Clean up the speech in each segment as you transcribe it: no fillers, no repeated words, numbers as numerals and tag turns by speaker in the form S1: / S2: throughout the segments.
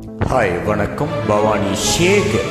S1: Hi வணக்கம், பவானி சேகர்.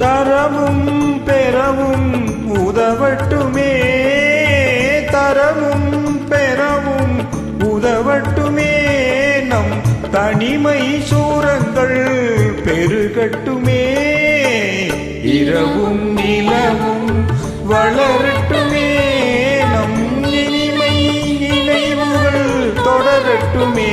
S2: தரமும் பெறவும் உதவட்டுமே, தரமும் பெறவும் உதவட்டுமே, நம் தனிமை சூரங்கள் பெருகட்டுமே, இரவும் நிலவும் வளரட்டுமே, நம் இனிமை நினைவுகள் தொடரட்டுமே.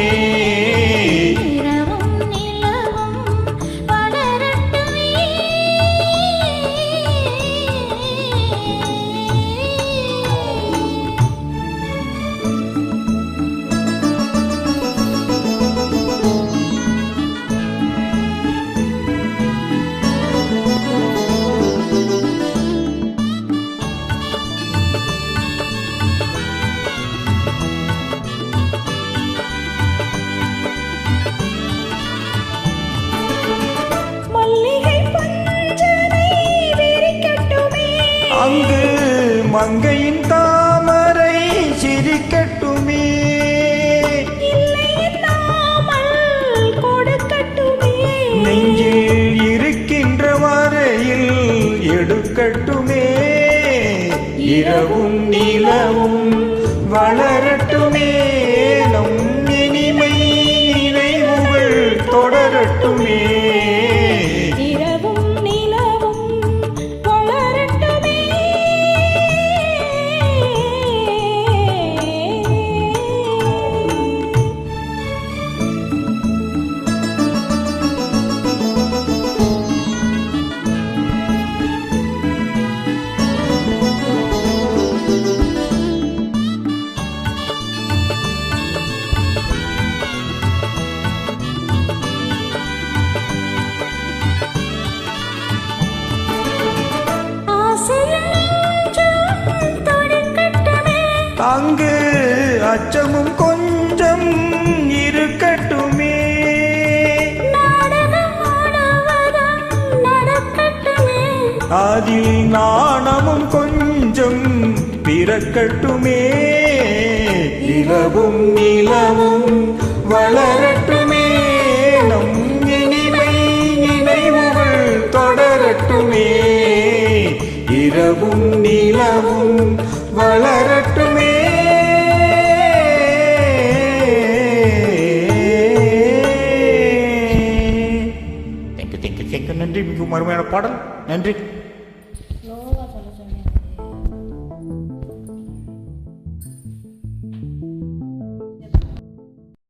S2: அங்கு மங்கையின் தாமரை சிரிக்கட்டுமே, நெஞ்சில் இருக்கின்ற வரையில் எடுக்கட்டுமே, இரவும் நிலவும் வளரட்டுமே, நம் இனிமை நினைவுகள் தொடரட்டுமே. அங்கு அச்சமும் கொஞ்சம் இருக்கட்டுமே, அதில் நாணமும் கொஞ்சம் பிறக்கட்டுமே, நிலவும் நிலவும் வளரட்டுமே, நம் இனிமை நினைவுகள் தொடரட்டுமே, இரவும் நிலவும் வளரட்டுமே.
S1: நன்றி, மிகவும் அருமையான பாடல். நன்றி.